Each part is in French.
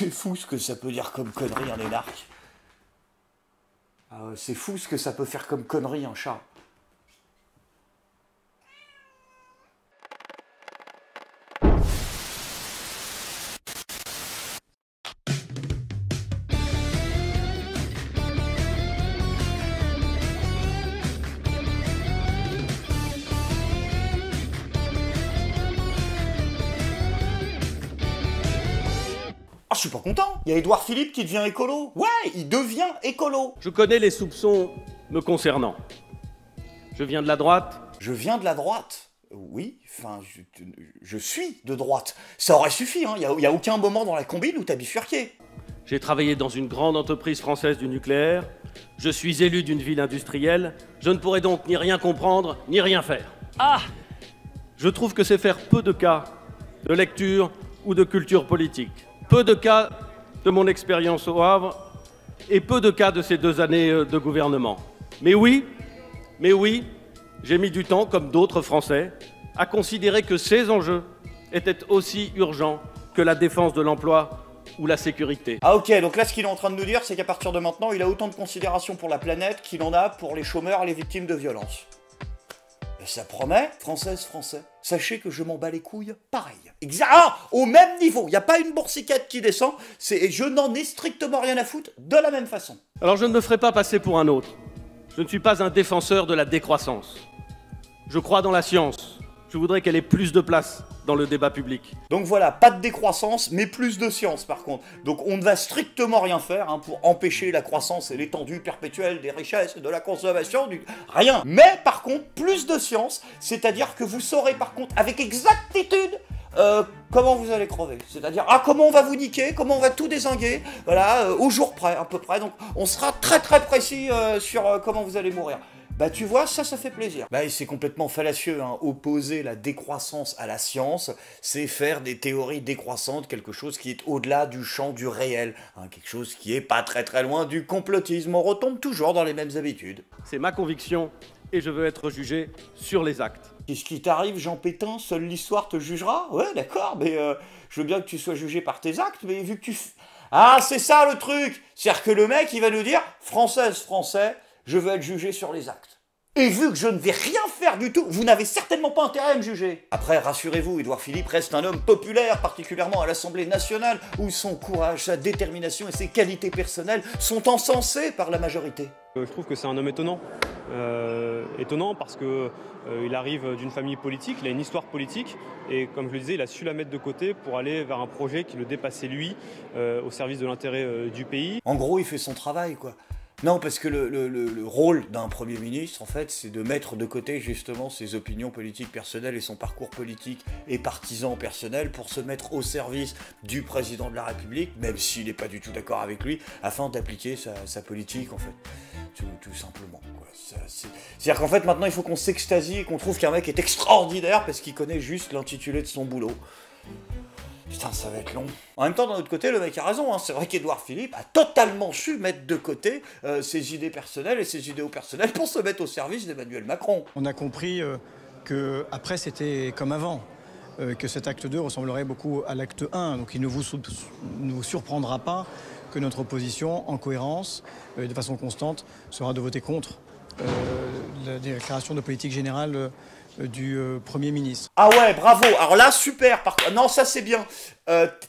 C'est fou ce que ça peut dire comme connerie un énarque. Ah ouais, c'est fou ce que ça peut faire comme connerie un chat. Ah, je suis pas content. Il y a Édouard Philippe qui devient écolo. Ouais, il devient écolo. Je connais les soupçons me concernant. Je viens de la droite. Je viens de la droite. Oui, enfin, je suis de droite. Ça aurait suffi, hein. Il y a aucun moment dans la combine où t'as bifurqué. J'ai travaillé dans une grande entreprise française du nucléaire. Je suis élu d'une ville industrielle. Je ne pourrais donc ni rien comprendre, ni rien faire. Ah! Je trouve que c'est faire peu de cas de lecture ou de culture politique. Peu de cas de mon expérience au Havre et peu de cas de ces 2 années de gouvernement. Mais oui, j'ai mis du temps, comme d'autres Français, à considérer que ces enjeux étaient aussi urgents que la défense de l'emploi ou la sécurité. Ah ok, donc là ce qu'il est en train de nous dire, c'est qu'à partir de maintenant, il a autant de considération pour la planète qu'il en a pour les chômeurs et les victimes de violences. Et ça promet, Françaises, Français, sachez que je m'en bats les couilles pareil. Au même niveau, il n'y a pas une boursiquette qui descend, je n'en ai strictement rien à foutre de la même façon. Alors je ne me ferai pas passer pour un autre. Je ne suis pas un défenseur de la décroissance. Je crois dans la science. Je voudrais qu'elle ait plus de place dans le débat public. Donc voilà, pas de décroissance, mais plus de science par contre. Donc on ne va strictement rien faire pour empêcher la croissance et l'étendue perpétuelle des richesses et de la consommation, rien. Mais par contre, plus de science, c'est-à-dire que vous saurez par contre avec exactitude comment vous allez crever. C'est-à-dire, comment on va vous niquer, comment on va tout dézinguer, voilà, au jour près à peu près. Donc on sera très très précis sur comment vous allez mourir. Bah tu vois, ça fait plaisir. Bah c'est complètement fallacieux, hein. Opposer la décroissance à la science, c'est faire des théories décroissantes, quelque chose qui est au-delà du champ du réel, hein, quelque chose qui est pas très très loin du complotisme. On retombe toujours dans les mêmes habitudes. C'est ma conviction et je veux être jugé sur les actes. Qu'est-ce qui t'arrive, Jean Pétain? Seule l'histoire te jugera? Ouais, d'accord, mais je veux bien que tu sois jugé par tes actes, mais vu que tu... Ah, c'est ça le truc! C'est-à-dire que le mec, il va nous dire, Française, Français, je veux être jugé sur les actes. Et vu que je ne vais rien faire du tout, vous n'avez certainement pas intérêt à me juger. Après, rassurez-vous, Édouard Philippe reste un homme populaire, particulièrement à l'Assemblée nationale, où son courage, sa détermination et ses qualités personnelles sont encensés par la majorité. Je trouve que c'est un homme étonnant. Étonnant parce qu'il arrive d'une famille politique, il a une histoire politique, et comme je le disais, il a su la mettre de côté pour aller vers un projet qui le dépassait lui, au service de l'intérêt du pays. En gros, il fait son travail, quoi. Non, parce que le rôle d'un Premier ministre, en fait, c'est de mettre de côté justement ses opinions politiques personnelles et son parcours politique et partisan personnel pour se mettre au service du président de la République, même s'il n'est pas du tout d'accord avec lui, afin d'appliquer sa politique, en fait. Tout simplement, quoi. C'est-à-dire qu'en fait, maintenant, il faut qu'on s'extasie et qu'on trouve qu'un mec est extraordinaire parce qu'il connaît juste l'intitulé de son boulot. Putain, ça va être long. En même temps, d'un autre côté, le mec a raison, hein. C'est vrai qu'Édouard Philippe a totalement su mettre de côté ses idées personnelles et ses idéaux personnels pour se mettre au service d'Emmanuel Macron. On a compris que après c'était comme avant, que cet acte 2 ressemblerait beaucoup à l'acte 1. Donc il ne vous surprendra pas que notre opposition, en cohérence, de façon constante, sera de voter contre la déclaration de politique générale du Premier ministre. Ah ouais, bravo. Alors là, super. Non, ça c'est bien.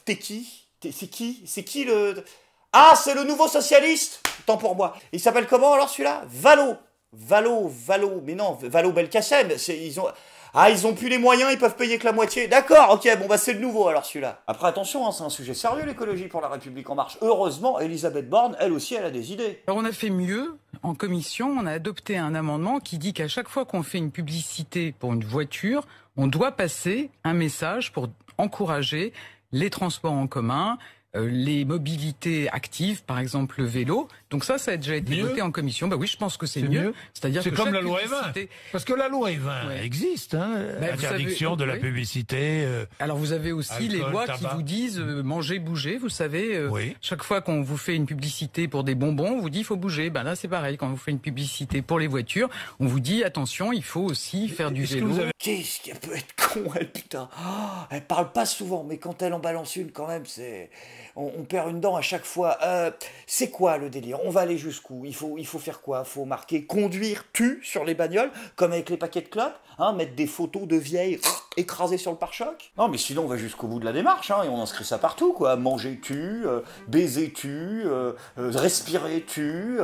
T'es qui? C'est qui le... Ah, c'est le nouveau socialiste. Tant pour moi. Il s'appelle comment alors celui-là? Valo. Mais non, Vallaud-Belkacem. Ils ont plus les moyens, ils peuvent payer que la moitié. D'accord, ok, bon bah c'est le nouveau alors celui-là. Après attention, hein, c'est un sujet sérieux l'écologie pour la République en marche. Heureusement, Elisabeth Borne, elle aussi, elle a des idées. Alors on a fait mieux. En commission, on a adopté un amendement qui dit qu'à chaque fois qu'on fait une publicité pour une voiture, on doit passer un message pour encourager les transports en commun, les mobilités actives, par exemple le vélo. Donc ça a déjà été voté en commission. Bah oui, je pense que c'est mieux. C'est-à-dire que comme la loi E20. Parce que la loi E20 existe, hein, interdiction de la publicité. Alors vous avez aussi les lois qui vous disent manger, bouger. Vous savez, chaque fois qu'on vous fait une publicité pour des bonbons, on vous dit il faut bouger. Ben là c'est pareil. Quand on vous fait une publicité pour les voitures, on vous dit attention, il faut aussi faire du vélo. Qu'est-ce qui peut être con? con, elle, putain. Oh, elle parle pas souvent, mais quand elle en balance une, quand même, c'est... On perd une dent à chaque fois. C'est quoi le délire? On va aller jusqu'où? Il faut faire quoi? Faut marquer conduire tue sur les bagnoles, comme avec les paquets de clopes, hein, mettre des photos de vieilles écrasées sur le pare-choc. Non, mais sinon on va jusqu'au bout de la démarche, hein, et on inscrit ça partout, quoi. Manger tue, baiser tue, respirer tue,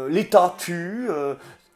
l'état tue.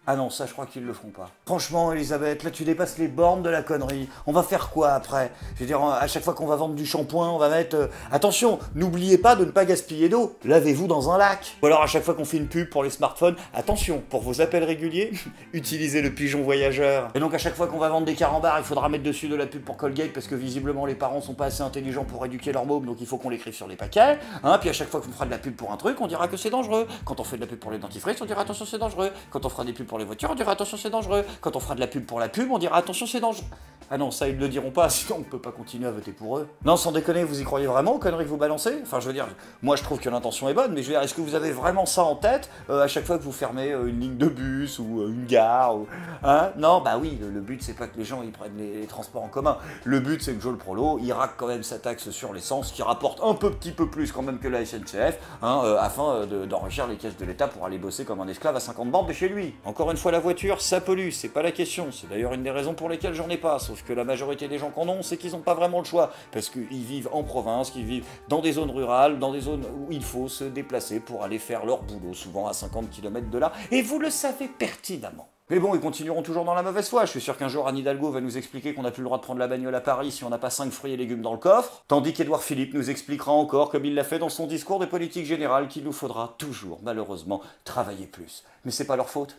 Ah non, ça je crois qu'ils le feront pas. Franchement, Elisabeth, là tu dépasses les bornes de la connerie. On va faire quoi après? Je veux dire, à chaque fois qu'on va vendre du shampoing, on va mettre... Attention, n'oubliez pas de ne pas gaspiller d'eau. Lavez-vous dans un lac. Ou alors à chaque fois qu'on fait une pub pour les smartphones, attention, pour vos appels réguliers, utilisez le pigeon voyageur. Et donc à chaque fois qu'on va vendre des carambars, il faudra mettre dessus de la pub pour Colgate, parce que visiblement les parents sont pas assez intelligents pour éduquer leurs mômes, donc il faut qu'on l'écrive sur les paquets. Hein, puis à chaque fois qu'on fera de la pub pour un truc, on dira que c'est dangereux. Quand on fait de la pub pour les dentifrices, on dira attention c'est dangereux. Quand on fera des pubs pour les voitures, on dira attention c'est dangereux. Quand on fera de la pub pour la pub, on dira attention c'est dangereux. Ah non, ça ils ne le diront pas, sinon on peut pas continuer à voter pour eux. Non, sans déconner, vous y croyez vraiment aux conneries que vous balancez? Enfin, je veux dire, moi je trouve que l'intention est bonne, mais je veux dire, est-ce que vous avez vraiment ça en tête à chaque fois que vous fermez une ligne de bus ou une gare ou... Hein? Non, bah oui, le but c'est pas que les gens ils prennent les transports en commun. Le but c'est que Joe le Prolo, il raque quand même sa taxe sur l'essence, qui rapporte un petit peu plus quand même que la SNCF, hein, afin d'enrichir les caisses de l'État pour aller bosser comme un esclave à 50 bornes de chez lui. Encore une fois, la voiture, ça pollue, c'est pas la question. C'est d'ailleurs une des raisons pour lesquelles j'en ai pas, sauf que la majorité des gens qu'en ont, c'est qu'ils n'ont pas vraiment le choix, parce qu'ils vivent en province, qu'ils vivent dans des zones rurales, dans des zones où il faut se déplacer pour aller faire leur boulot, souvent à 50 km de là, et vous le savez pertinemment. Mais bon, ils continueront toujours dans la mauvaise foi. Je suis sûr qu'un jour, Anne Hidalgo va nous expliquer qu'on n'a plus le droit de prendre la bagnole à Paris si on n'a pas 5 fruits et légumes dans le coffre, tandis qu'Édouard Philippe nous expliquera encore, comme il l'a fait dans son discours de politique générale, qu'il nous faudra toujours, malheureusement, travailler plus. Mais c'est pas leur faute.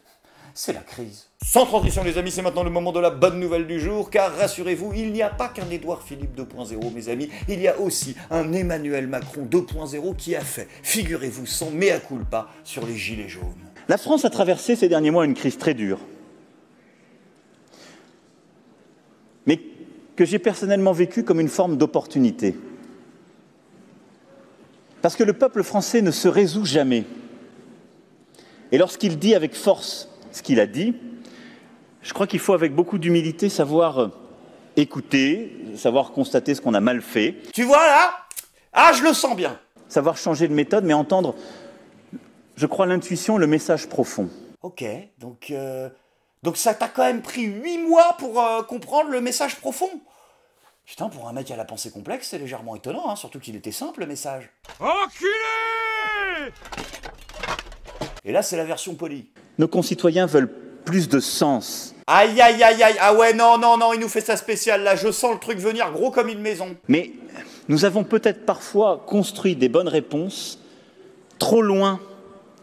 C'est la crise. Sans transition les amis, c'est maintenant le moment de la bonne nouvelle du jour, car rassurez-vous, il n'y a pas qu'un Édouard Philippe 2.0 mes amis, il y a aussi un Emmanuel Macron 2.0 qui a fait, figurez-vous, son mea culpa sur les gilets jaunes. La France a traversé ces derniers mois une crise très dure, mais que j'ai personnellement vécue comme une forme d'opportunité. Parce que le peuple français ne se résout jamais. Et lorsqu'il dit avec force ce qu'il a dit, je crois qu'il faut avec beaucoup d'humilité savoir écouter, savoir constater ce qu'on a mal fait. Tu vois là? Ah, je le sens bien. Savoir changer de méthode, mais entendre, je crois, l'intuition, le message profond. Ok, donc ça t'a quand même pris 8 mois pour comprendre le message profond. Putain, pour un mec à la pensée complexe, c'est légèrement étonnant, hein, surtout qu'il était simple le message. Enculé! Et là, c'est la version polie. Nos concitoyens veulent plus de sens. Aïe, aïe, aïe, aïe, ah ouais, non, il nous fait ça spécial, là, je sens le truc venir gros comme une maison. Mais nous avons peut-être parfois construit des bonnes réponses trop loin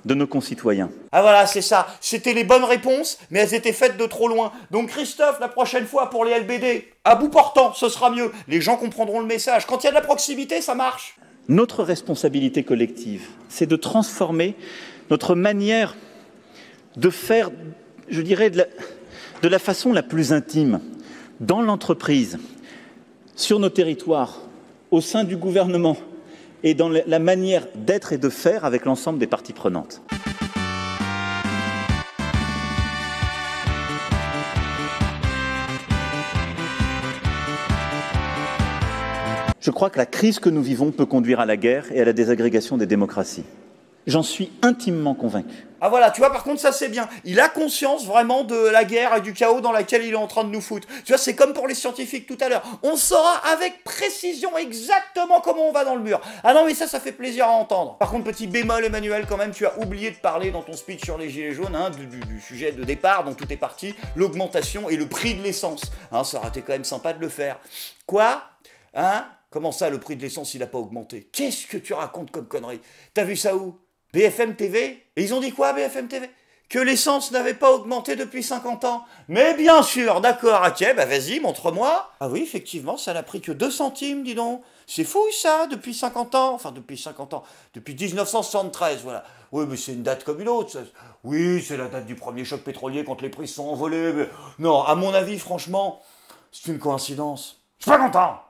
de nos concitoyens. Ah voilà, c'est ça, c'était les bonnes réponses, mais elles étaient faites de trop loin. Donc Christophe, la prochaine fois pour les LBD, à bout portant, ce sera mieux. Les gens comprendront le message. Quand il y a de la proximité, ça marche. Notre responsabilité collective, c'est de transformer notre manière de faire, je dirais, de la façon la plus intime, dans l'entreprise, sur nos territoires, au sein du gouvernement, et dans la manière d'être et de faire avec l'ensemble des parties prenantes. Je crois que la crise que nous vivons peut conduire à la guerre et à la désagrégation des démocraties. J'en suis intimement convaincu. Ah voilà, tu vois, par contre, ça c'est bien. Il a conscience vraiment de la guerre et du chaos dans lequel il est en train de nous foutre. Tu vois, c'est comme pour les scientifiques tout à l'heure. On saura avec précision exactement comment on va dans le mur. Ah non, mais ça fait plaisir à entendre. Par contre, petit bémol, Emmanuel, quand même, tu as oublié de parler dans ton speech sur les gilets jaunes, hein, du sujet de départ dont tout est parti, l'augmentation et le prix de l'essence. Hein, ça aurait été quand même sympa de le faire. Quoi? Hein? Comment ça, le prix de l'essence, il n'a pas augmenté? Qu'est-ce que tu racontes comme connerie? T'as vu ça où? BFM TV? Et ils ont dit quoi, BFM TV? Que l'essence n'avait pas augmenté depuis 50 ans. Mais bien sûr, d'accord, ok, bah vas-y, montre-moi. Ah oui, effectivement, ça n'a pris que 2 centimes, dis donc. C'est fou ça, depuis 50 ans. Enfin, depuis 50 ans. Depuis 1973, voilà. Oui, mais c'est une date comme une autre. Ça. Oui, c'est la date du premier choc pétrolier quand les prix se sont envolés. Mais... Non, à mon avis, franchement, c'est une coïncidence. Je suis pas content.